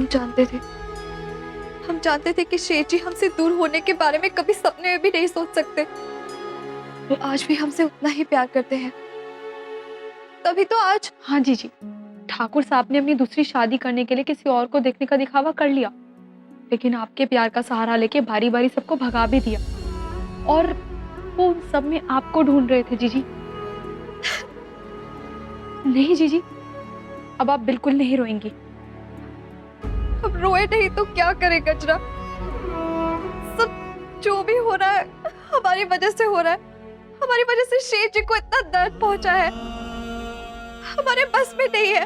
हम जानते थे कि शेर जी हमसे दूर होने के बारे में कभी सपने में भी नहीं सोच सकते। वो आज भी हमसे उतना ही प्यार करते हैं। तभी तो आज। हाँ जी, ठाकुर साहब ने अपनी दूसरी शादी करने के लिए किसी और को देखने का दिखावा कर लिया, लेकिन आपके प्यार का सहारा लेके बारी बारी सबको भगा भी दिया, और वो उन सब में आपको ढूंढ रहे थे जीजी। नहीं जीजी, अब आप बिल्कुल नहीं रोएंगी। अब रोए नहीं तो क्या करे गजरा? सब जो भी हो रहा है हमारी वजह से हो रहा है। हमारी वजह से शेर जी को इतना दर्द पहुंचा है, हमारे बस में नहीं है।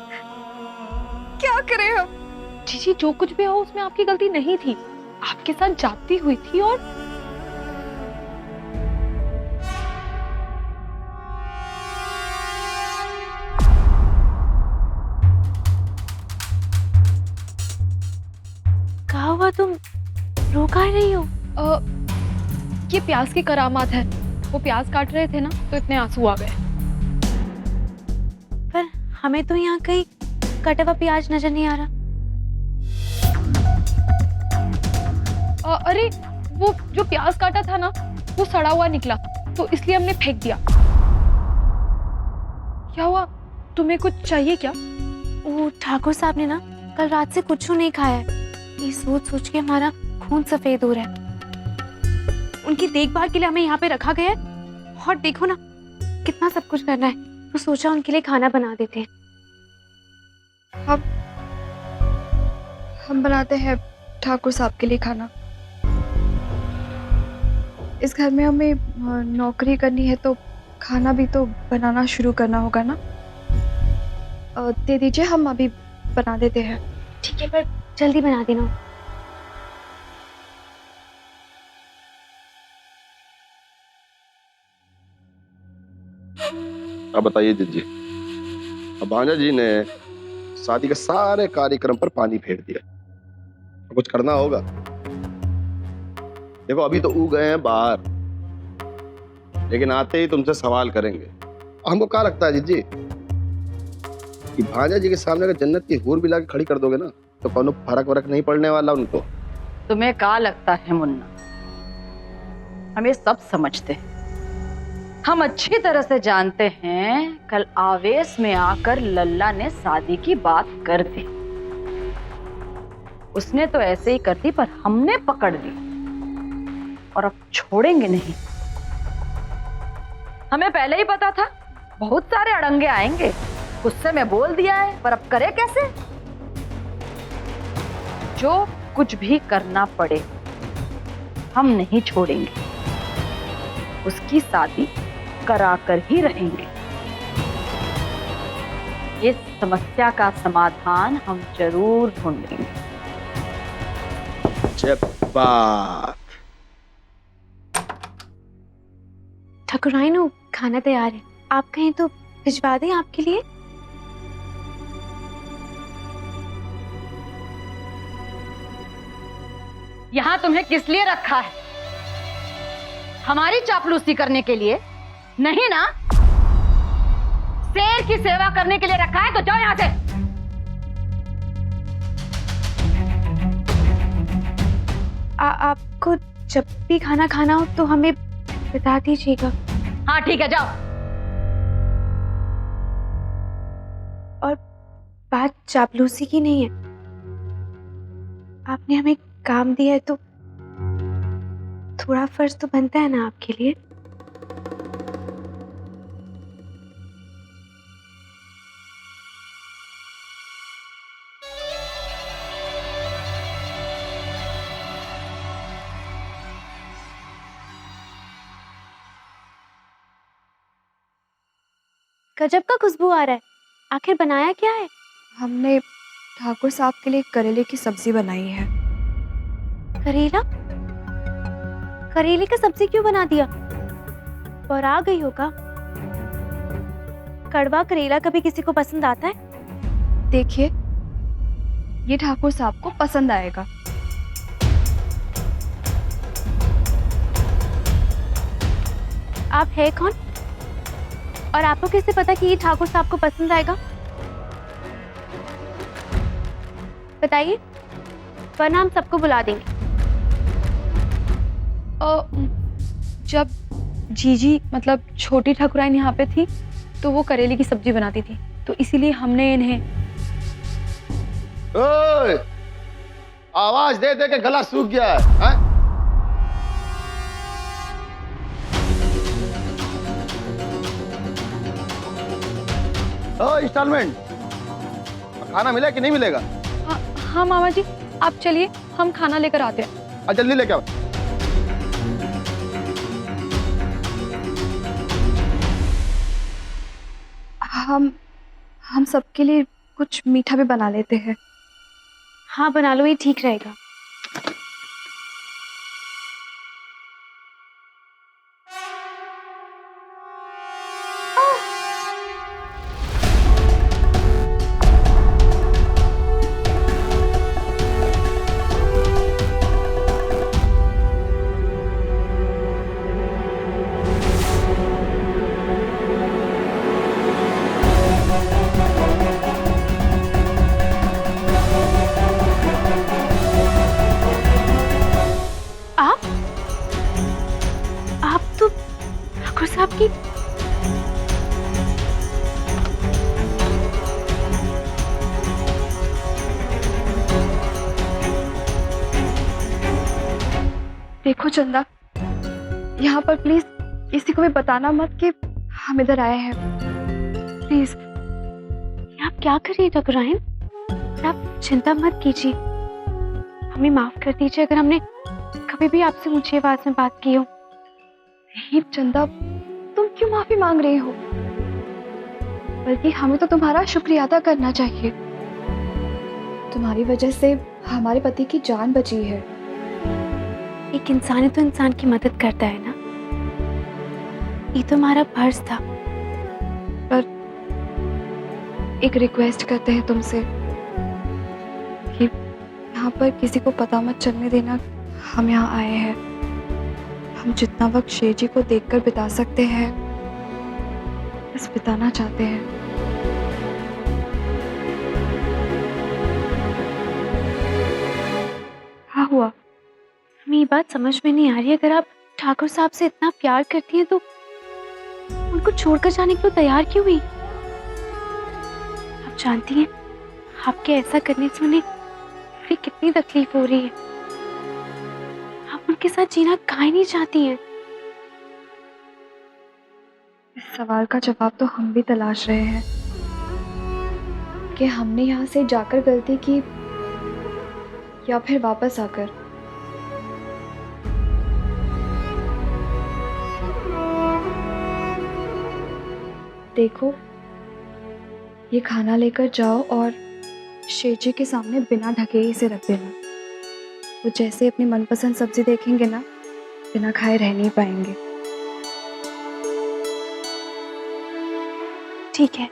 क्या करें हम? जीजी, जो कुछ भी हो उसमें आपकी गलती नहीं थी, आपके साथ जाती हुई थी। और कहा हुआ तुम रो काहे रही हो? ये प्याज की करामात है। वो प्याज काट रहे थे ना, तो इतने आंसू आ गए। पर हमें तो यहाँ कहीं कटा हुआ प्याज नजर नहीं आ रहा। अरे वो जो प्याज काटा था ना, वो सड़ा हुआ निकला, तो इसलिए हमने फेंक दिया। क्या हुआ, तुम्हें कुछ चाहिए क्या? वो ठाकुर साहब ने ना कल रात से कुछ नहीं खाया है। ये सोच सोच के हमारा खून सफेद हो रहा है। उनकी देखभाल के लिए हमें यहाँ पे रखा गया है, और देखो ना कितना सब कुछ करना है, तो सोचा उनके लिए खाना बना देते हैं। हम बनाते हैं ठाकुर साहब के लिए खाना। इस घर में हमें नौकरी करनी है, तो खाना भी तो बनाना शुरू करना होगा ना। दे दीजिए, हम अभी बना देते हैं। ठीक है, पर जल्दी बना देना। अब बताइए जीजी, अब भांजा जी ने शादी के सारे कार्यक्रम पर पानी फेर दिया, अब कुछ करना होगा। देखो अभी तो ऊ गए हैं बाहर, लेकिन आते ही तुमसे सवाल करेंगे। हमको क्या लगता है जीजी कि भांजा जी के सामने अगर जन्नत की हूर भी लाके खड़ी कर दोगे ना, तो कोनो फर्क वरक नहीं पड़ने वाला उनको। तुम्हें क्या लगता है मुन्ना, हम ये सब समझते हैं। हम अच्छी तरह से जानते हैं कल आवेश में आकर लल्ला ने शादी की बात कर दी। उसने तो ऐसे ही कर दी, पर हमने पकड़ ली और अब छोड़ेंगे नहीं। हमें पहले ही पता था बहुत सारे अड़ंगे आएंगे, गुस्से में बोल दिया है, पर अब करे कैसे? जो कुछ भी करना पड़े हम नहीं छोड़ेंगे, उसकी शादी कराकर ही रहेंगे। इस समस्या का समाधान हम जरूर ढूंढेंगे। जय बात। ठाकुराइन, खाना तैयार है, आप कहें तो भिजवा दें आपके लिए। यहां तुम्हें किस लिए रखा है? हमारी चापलूसी करने के लिए नहीं ना? शेर की सेवा करने के लिए रखा है, तो जाओ यहां से। आपको जब भी खाना खाना हो तो हमें बता दीजिएगा। हाँ ठीक है, जाओ। और बात चापलूसी की नहीं है, आपने हमें काम दिया है तो थोड़ा फर्ज तो बनता है ना आपके लिए। गजब का खुशबू आ रहा है, आखिर बनाया क्या है? हमने ठाकुर साहब के लिए करेले की सब्जी बनाई है। करेला? करेले का सब्जी क्यों बना दिया? और आ गई होगा। कड़वा करेला कभी किसी को पसंद आता है? देखिए, ये ठाकुर साहब को पसंद आएगा। आप है कौन? और आपको कैसे पता कि ये ठाकुर साहब को पसंद आएगा? बताइए। वरना हम सबको बुला देंगे। जब जीजी मतलब छोटी ठाकुराइन यहाँ पे थी तो वो करेले की सब्जी बनाती थी, तो इसीलिए हमने इन्हें। ओए, आवाज दे दे के गला सूख गया है, हैं? इंस्टॉलमेंट खाना मिला कि नहीं मिलेगा? हाँ मामा जी, आप चलिए, हम खाना लेकर आते हैं। जल्दी लेके आओ। हम सबके लिए कुछ मीठा भी बना लेते हैं। हाँ बना लो, ये ठीक रहेगा। आप तो ठाकुर साहब की देखो चंदा, यहाँ पर प्लीज किसी को भी बताना मत कि हम इधर आए हैं, प्लीज। आप क्या कर रही है ठाकुराइन? आप चिंता मत कीजिए, हमें माफ कर दीजिए अगर हमने कभी भी आपसे ऊंची आवाज में बात की हो। नहीं चंदा, तुम क्यों माफी मांग रही हो? बल्कि हमें तो तुम्हारा शुक्रिया अदा करना चाहिए। तुम्हारी वजह से हमारे पति की जान बची है। एक इंसान ही तो इंसान की मदद करता है ना, ये तो हमारा फर्ज था। पर एक रिक्वेस्ट करते हैं तुमसे कि यहाँ पर किसी को पता मत चलने देना हम यहाँ आए हैं। हम जितना वक्त शेर जी को देखकर बिता सकते हैं बस बिताना चाहते हैं। क्या हुआ? हमें ये बात समझ में नहीं आ रही। अगर आप ठाकुर साहब से इतना प्यार करती हैं तो उनको छोड़कर जाने के लिए तैयार क्यों हुई? आप जानती हैं आपके ऐसा करने से उन्हें मेरी कितनी तकलीफ हो रही है। आप उनके साथ जीना काहे नहीं चाहती हैं? इस सवाल का जवाब तो हम भी तलाश रहे हैं कि हमने यहाँ से जाकर गलती की या फिर वापस आकर। देखो, ये खाना लेकर जाओ और शेर जी के सामने बिना ढके ही इसे रख देना। वो जैसे अपनी मनपसंद सब्जी देखेंगे ना, बिना खाए रह नहीं पाएंगे। ठीक है।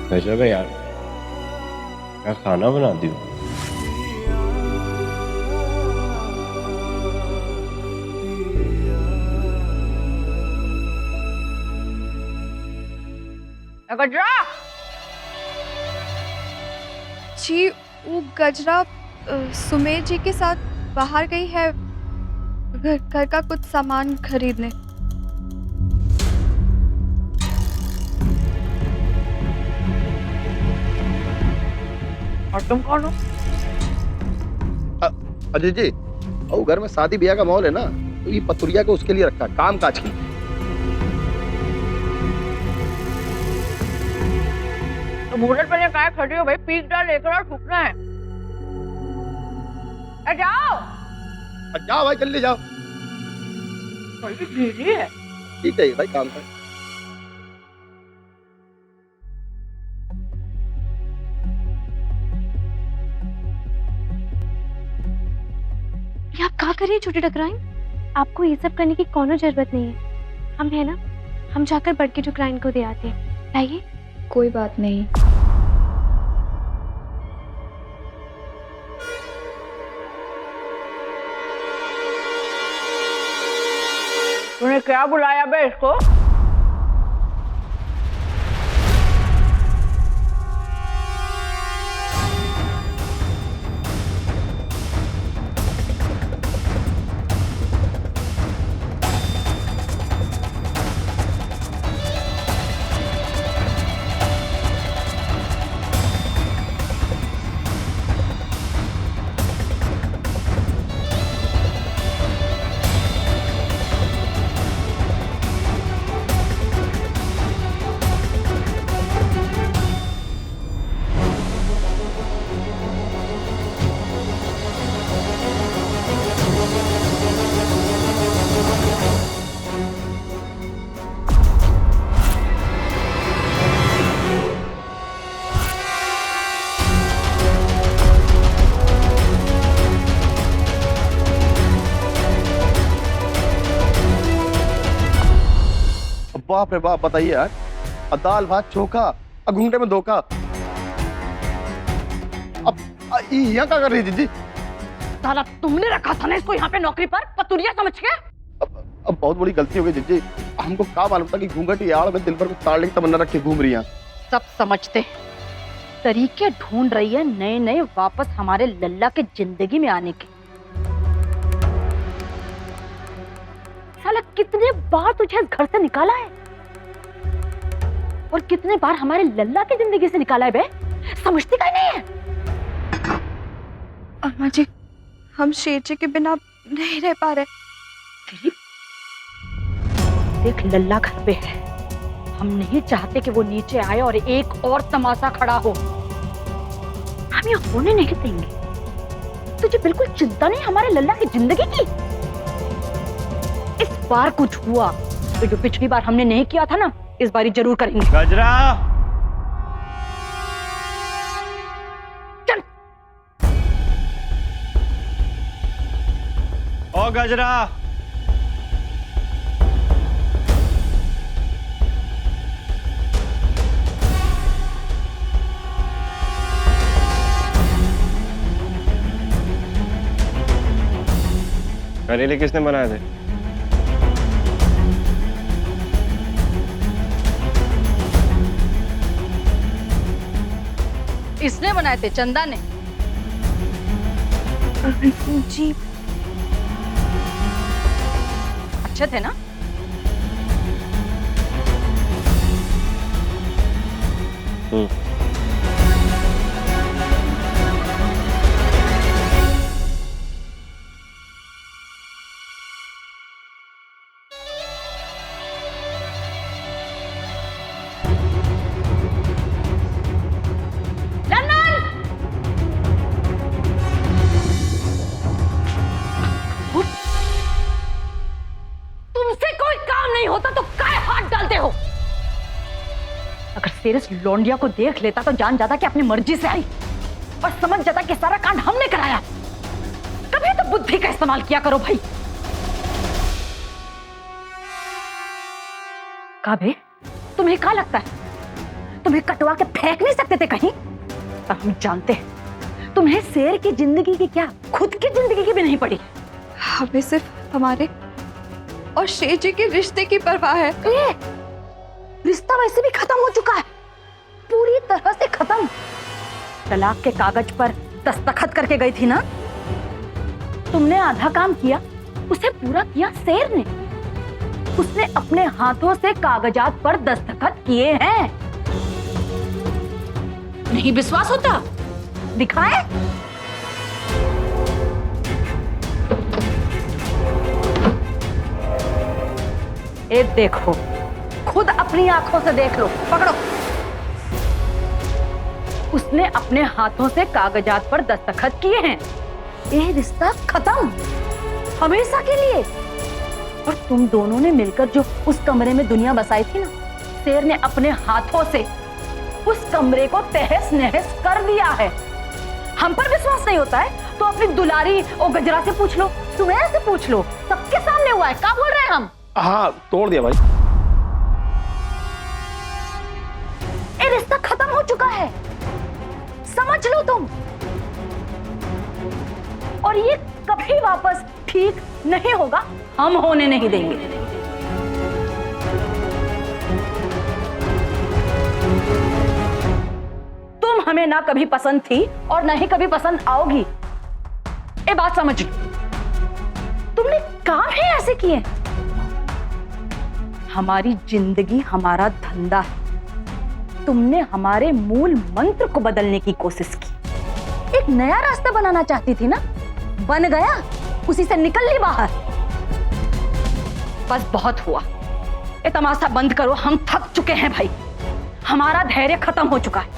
गजब है यार, क्या खाना बना दी हो। गजरा जी, वो गजरा सुमेर जी के साथ बाहर गई है घर का कुछ सामान खरीदने। और तुम कौन हो? अजय जी, वो घर में शादी ब्याह का माहौल है ना, तो ये पतुरिया को उसके लिए रखा है, काम काज की। तो मुहूर्त पहले काय खड़ी हो भाई? पीक डाल लेकर और फूकना है। जाओ। जाओ भाई, जल्दी जाओ। बिजी है। ठीक है भाई, काम कर। ये आप क्या कर रही है छोटी टकराइन? आपको ये सब करने की कोनो जरूरत नहीं है। हम है ना, हम जाकर बड़की टकराइन को दे आते हैं। लाइए। कोई बात नहीं। तूने क्या बुलाया बे इसको? बाप रे बाप, बताइए यार। दाल भात चोखा, घूंघटे में धोखा। अब यहाँ क्या कर रही थी जी? साला तुमने रखा था ना इसको यहाँ पे नौकरी पर, पतुरिया समझ के? अब बहुत बड़ी गलती हो गई जी। हमको क्या मालूम था कि घूंघट की आड़ में दिल पर ताड़ने की तमन्ना रख के घूम रही हैं। सब समझते तरीके ढूंढ रही है नए नए वापस हमारे लल्ला के जिंदगी में आने के। साला कितने बार तुझे इस घर से निकाला है और कितने बार हमारे लल्ला की जिंदगी से निकाला है बे, समझती का नहीं है? अम्मा जी, हम शेर जी के बिना नहीं रह पा रहे। देख लल्ला घर पे है, हम नहीं चाहते कि वो नीचे आए और एक और तमाशा खड़ा हो। हम ये होने नहीं देंगे। तुझे बिल्कुल चिंता नहीं हमारे लल्ला की जिंदगी की? इस बार कुछ हुआ तो जो पिछली बार हमने नहीं किया था ना, इस बारी जरूर करेंगे। गजरा, चल। ओ गजरा, करेले किसने बनाए थे? इसने बनाए थे, चंदा ने। जी। अच्छे थे ना? तुमसे कोई काम नहीं होता तो काहे हाथ डालते हो? अगर सेरस लौंडिया को देख लेता तो जान जाता कि अपनी मर्जी से आई और समझ जाता कि सारा कांड हमने कराया। कभी तो बुद्धि का इस्तेमाल किया करो भाई। काबे, तुम्हें क्या लगता है तुम्हें कटवा के फेंक नहीं सकते थे कहीं? पर हम जानते हैं तुम्हें शेर की जिंदगी की क्या, खुद की जिंदगी की भी नहीं पड़ी। हमें सिर्फ हमारे और शेर जी के रिश्ते की परवाह है। रिश्ता वैसे भी खत्म हो चुका है, पूरी तरह से खत्म। तलाक के कागज पर दस्तखत करके गई थी ना? तुमने आधा काम किया, उसे पूरा किया शेर ने। उसने अपने हाथों से कागजात पर दस्तखत किए हैं। नहीं विश्वास होता? दिखाए? ये देखो, खुद अपनी आंखों से देख लो। पकड़ो। उसने अपने हाथों से कागजात पर दस्तखत किए हैं। ये रिश्ता खत्म। हमेशा के लिए। और तुम दोनों ने मिलकर जो उस कमरे में दुनिया बसाई थी ना, शेर ने अपने हाथों से उस कमरे को तहस नहस कर दिया है। हम पर विश्वास नहीं होता है तो अपनी दुलारी और गजरा से पूछ लो, सुमैया से पूछ लो, सबके सामने हुआ है। क्या बोल रहे हैं हम? हाँ, तोड़ दिया भाई। ये रिश्ता खत्म हो चुका है, समझ लो तुम। और ये कभी वापस ठीक नहीं होगा, हम होने नहीं देंगे। तुम हमें ना कभी पसंद थी और ना ही कभी पसंद आओगी, ये बात समझ लो। तुमने काम ही ऐसे किए। हमारी जिंदगी हमारा धंधा है, तुमने हमारे मूल मंत्र को बदलने की कोशिश की। एक नया रास्ता बनाना चाहती थी ना, बन गया, उसी से निकल ली बाहर। बस बहुत हुआ, ये तमाशा बंद करो, हम थक चुके हैं भाई। हमारा धैर्य खत्म हो चुका है,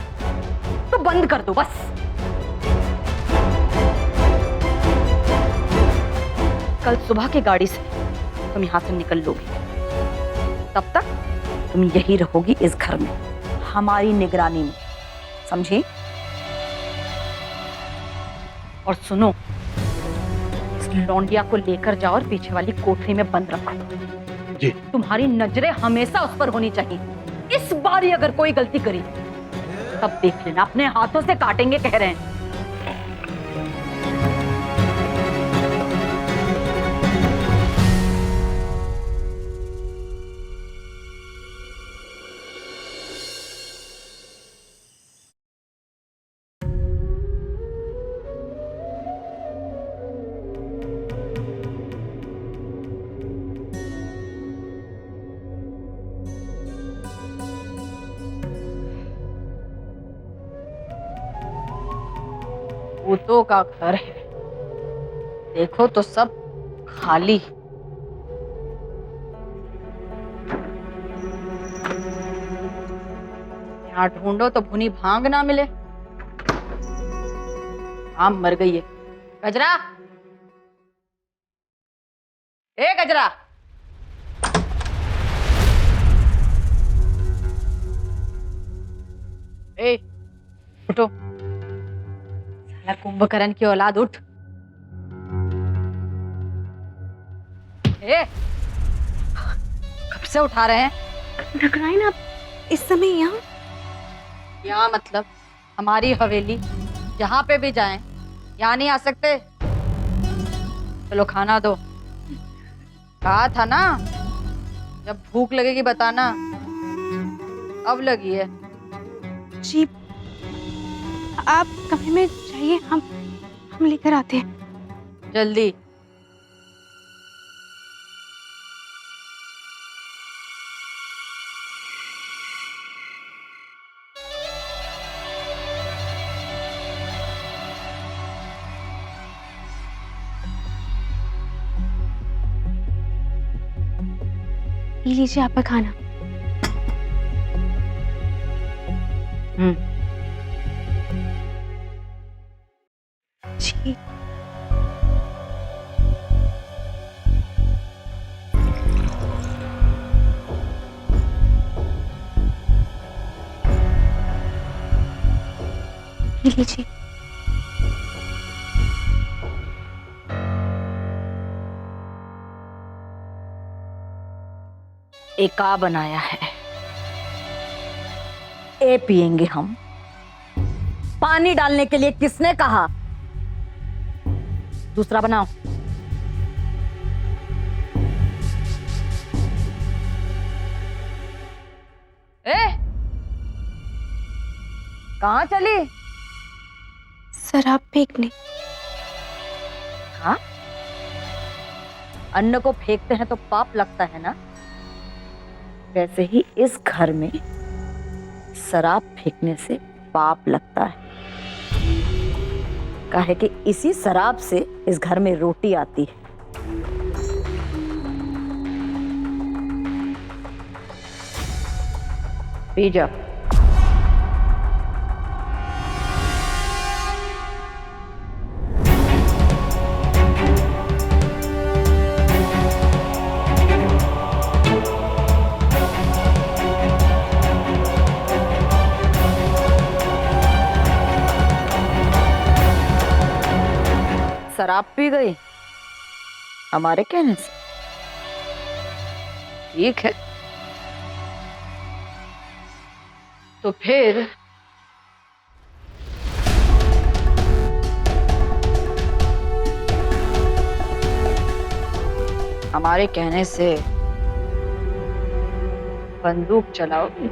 तो बंद कर दो बस। कल सुबह की गाड़ी से तुम यहां से निकल लोगी, तब तक तुम यही रहोगी इस घर में, हमारी निगरानी में, समझी? और सुनो, इस लौंडिया को लेकर जाओ और पीछे वाली कोठरी में बंद रखो। जी। तुम्हारी नजरें हमेशा उस पर होनी चाहिए। इस बार ही अगर कोई गलती करी तब देख लेना, अपने हाथों से काटेंगे, कह रहे हैं। भूतों का घर है, देखो तो सब खाली। यहाँ ढूंढो तो भुनी भांग ना मिले। आम मर गई है। गजरा, ए गजरा, ए उठो। कुंभकर्ण की औलाद, उठ। ए, कब से उठा रहे हैं? नगराइन, आप इस समय यहाँ मतलब हमारी हवेली, जहाँ पे भी जाएं, यहाँ नहीं आ सकते। चलो खाना दो। कहा था ना, जब भूख लगेगी बताना। अब लगी है। जी, आप कमरे में जाइए, हम लेकर आते हैं। जल्दी। ये लीजिए आपका खाना। जी। ये लीजिए। एका बनाया है, ए पिएंगे हम। पानी डालने के लिए किसने कहा? दूसरा बनाओ। ए, कहाँ चली? शराब फेंकने। हाँ, अन्न को फेंकते हैं तो पाप लगता है ना, वैसे ही इस घर में शराब फेंकने से पाप लगता है। काहे कि इसी शराब से इस घर में रोटी आती है। पी जा। शराब पी गई हमारे कहने से। ठीक है, तो फिर हमारे कहने से बंदूक चलाओगी?